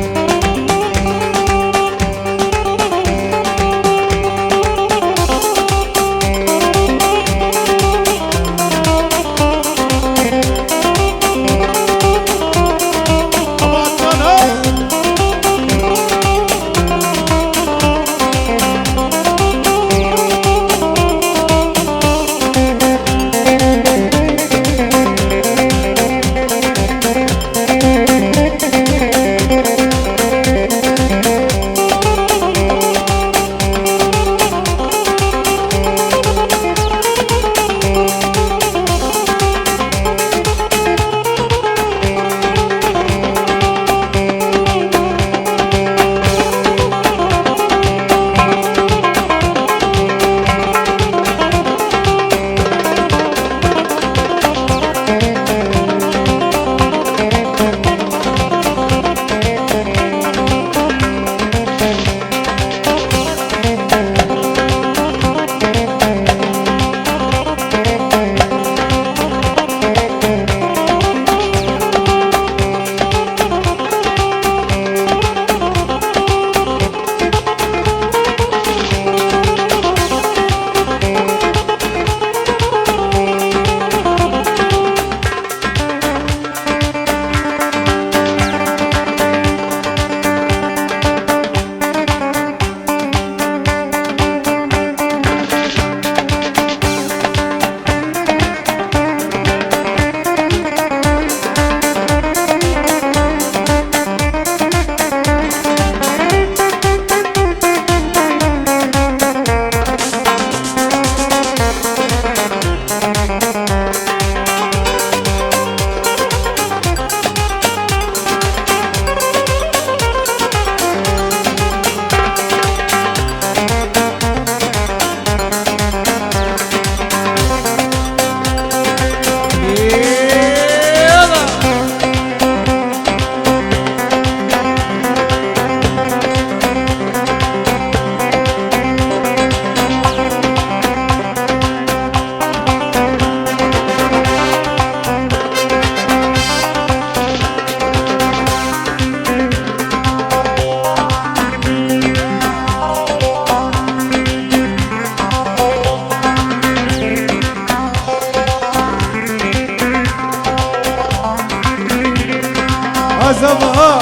عزمها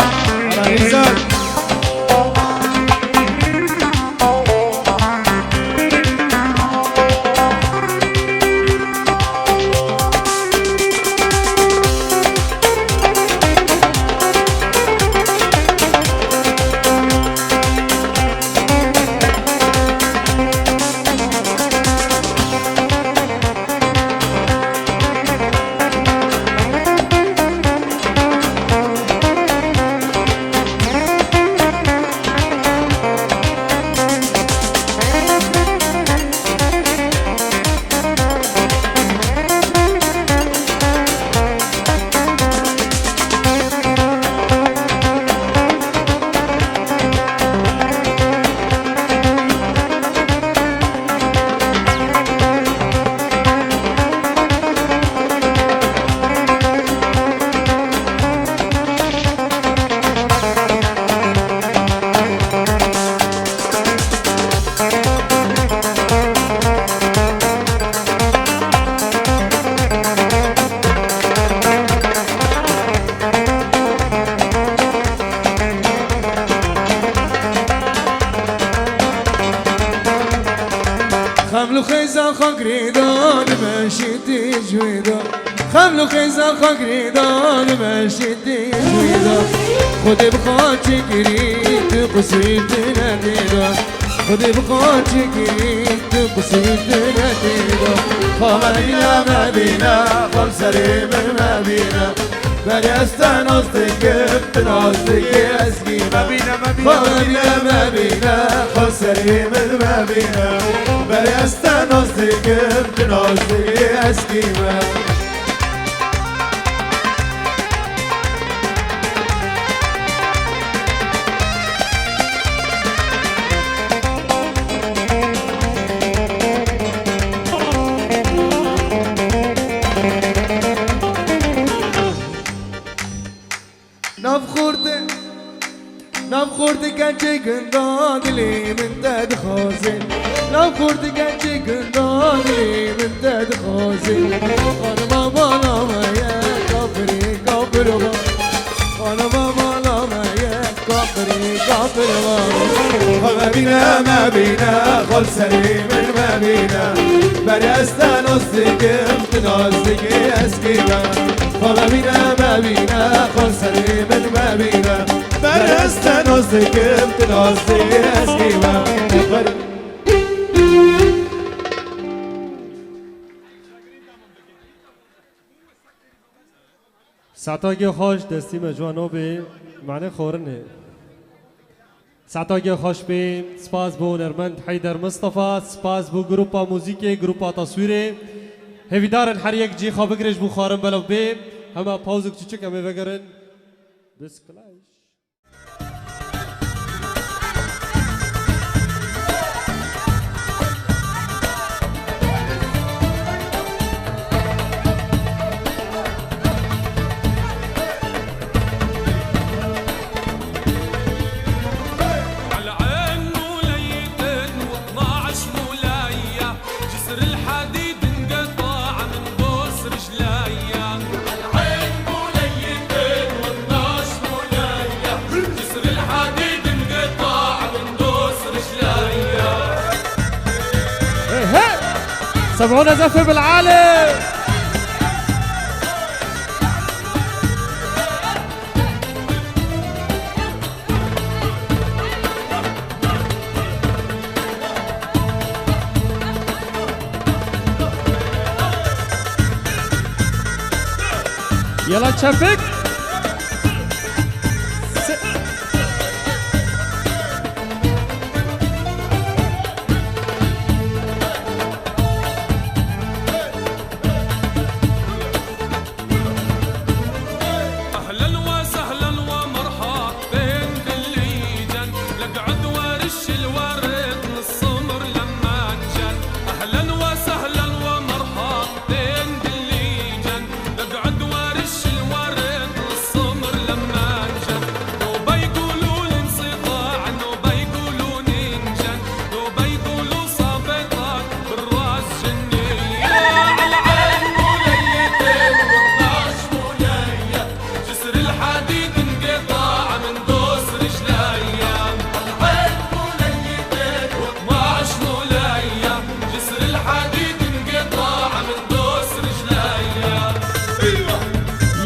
على نزال خقريدان مشيتي جويدا خملو خيزان خقريدان مشيتي جويدا خدي بخاطي كريت قصيد ناديدا خدي بخاطي كريت قصيد ناديدا خمالينا ما بينا خمسري من ما بينا بني استانوس تكب نوستك اسكي ما بينا ما بينا خمسري من ما بينا بني استانوس تكب نوستك اسكي نبخورتي كان چیکن دادلی من داد خوزی نبخورتي كان چیکن دادلی من داد خوزی خانم بالا مایا کافری کافروا خانم بالا مایا کافری کافروا ما بينا خل سليم ما بينا بني استانوس ديكم تنوزك اسكيما ما بينا خل سليم ما بينا بني استانوس ديكم تنوزك اسكيما
ساعتاگی خوش دستی مجوانو به معنی خورنه ساعتاگی خوش به سپاس بو نرمند حیدر مصطفى سپاس بو گروپا موزیک گروپا تصویره هیدارن هر یک جی خواب گرش بو خارم بلو به همه پاوزک چیچک همه وگرن بسکلاش سمعونا زفة بالعالي يلا تشافك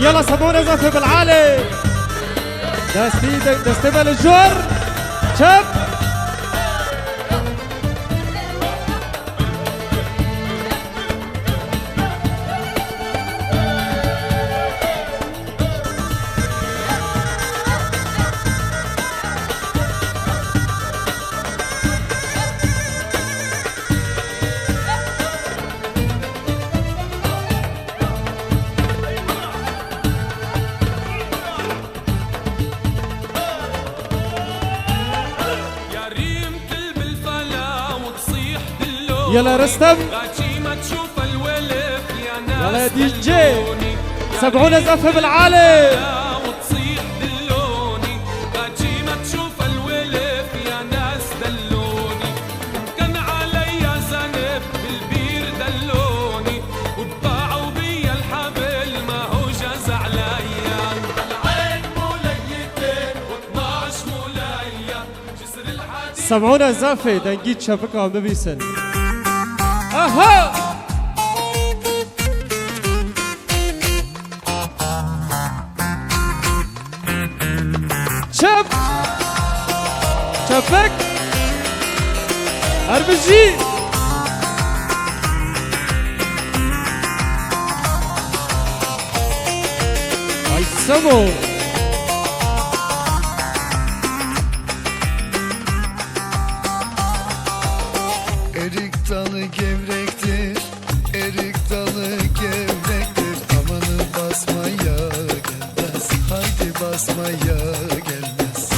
يلا سمونا زفة بالعالي دستي بالجور شب يلا رستم يلا يا دي جي سبعونا زفة بالعالي وتصيح دلوني باجي ما تشوف الولف يا ناس دلوني كان عليا زنب بالبير دلوني واتباعوا بيا الحبل ما هو جاز عليا العين موليتين و12 مولية جسر الحديد سبعونا زفة دنجيت شبكة عم بيسن Aha! Çöp! Çöpek! Erbici! Ay Samo!
Erik dalı gevrektir, erik dalı gevrektir. Amanı basmaya gelmez, haydi basmaya gelmez.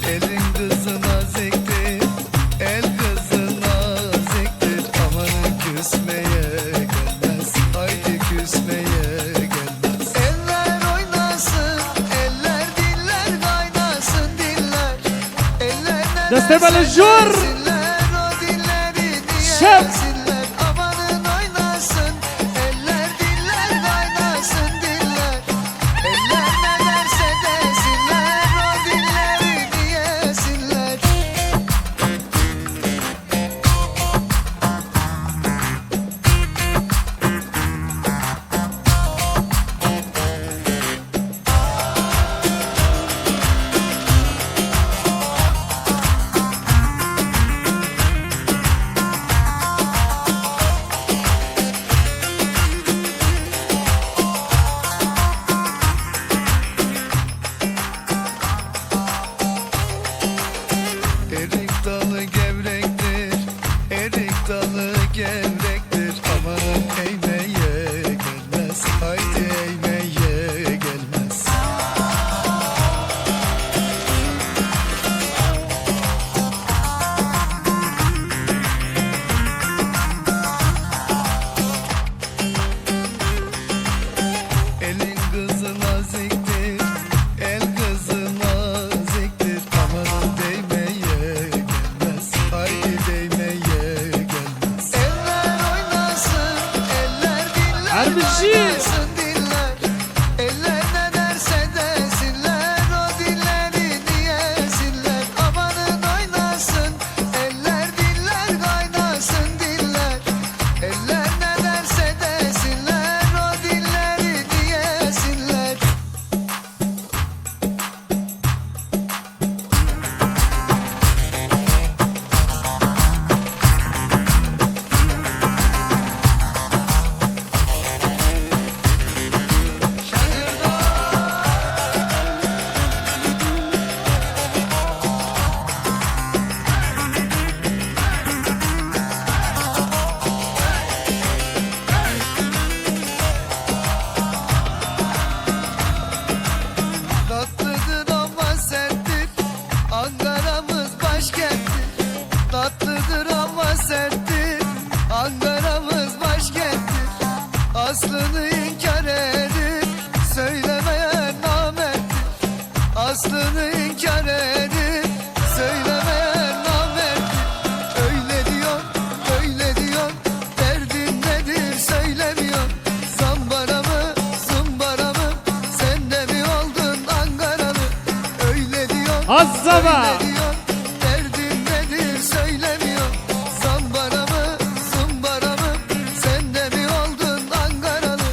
Elin kızı naziktir, el kızı naziktir. Amanı küsmeye gelmez, haydi küsmeye gelmez. Eller oynasın, eller diller kaynasın diller. Eller ne
Destemel
derse
Jur!
desinler, o dilleri
Şef!
diyesinler. Amanın oynasın, eller diller kaynasın diller. Eller ne derse desinler, o dilleri diyesinler. Erik dalı gevrektir, erik dalı gevrektir. Amanın eğmeye gelmez, haydi eğmeye gelmez. Elin kızı naziktir, el kızı naziktir. Amanın değmeye gelmez, haydi değmeye gelmez. Eller oynasın, eller diller
Erbici!
oynasın diller. Eller ne derse desinler, o dilleri diyesinler. Amanın oynasın, eller diller kaynasın diller. Eller ne derse desinler, o dilleri diyesinler. Tatlıdır ama serttir, Ankara'mız başkenttir. Tatlıdır ama serttir, Ankara'mız başkenttir. Aslını inkar edip söylemeyen namerttir. Aslını inkar edip söylemeyen namerttir. Öyle diyor, öyle diyor, derdin nedir söylemiyor. Zambara mı, zımbara mı, sen de mi oldun Ankaralı? Öyle diyor,
Azzaba!
öyle diyor, derdin nedir söylemiyor. Zambara mı, zımbara mı, sen de mi oldun Ankaralı?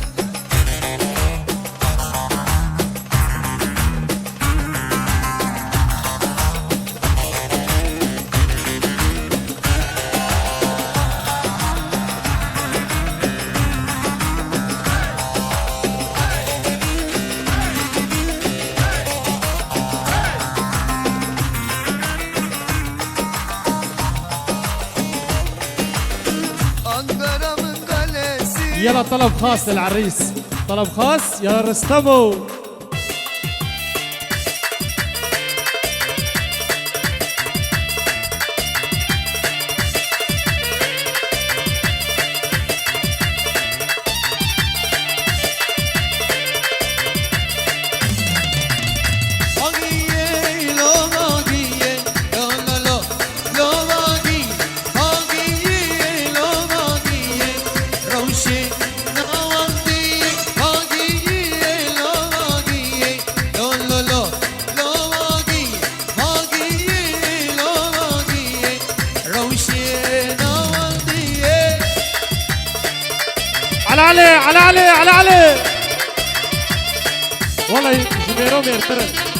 Ankara'mın kalesi.
يلا طلب خاص للعريس طلب خاص يا رستمو
Roşe
على علي على علي والله جميرو ميرترن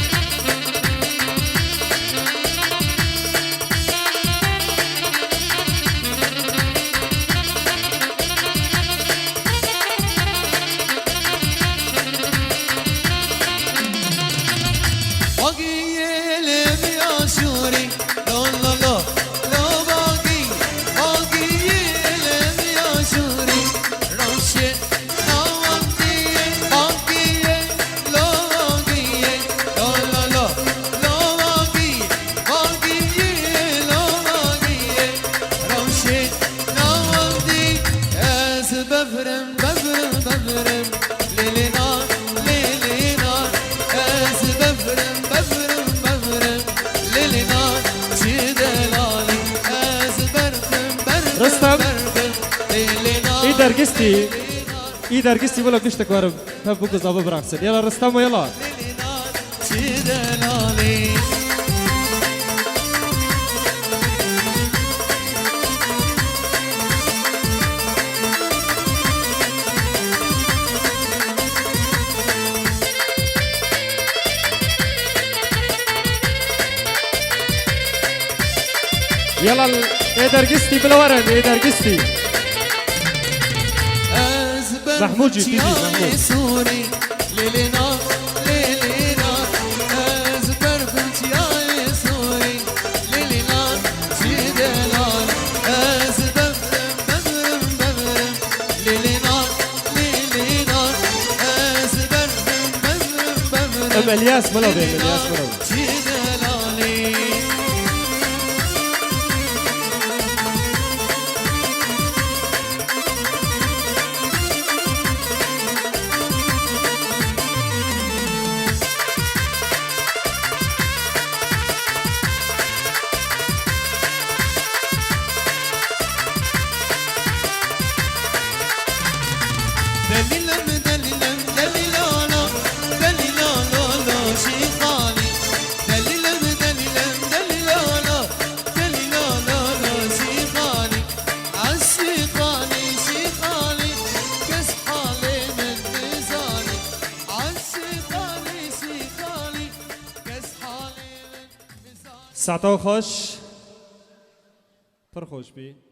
رستم ای درگستی ولا کشتك وارم هبوك زابا براكسن يلا رستم يلا يلا اي درجستي بالورن اي درجستي محمود جي تيجي محمود
سوري ليلنا ليلنا ازبر بنت يا سوري ليلنا جدلال ازبر ببرم ببرم ليلنا ليلنا ازبر ببرم ببرم
الياس ملو بين الياس ملو ساعتها خوش پر خوش بی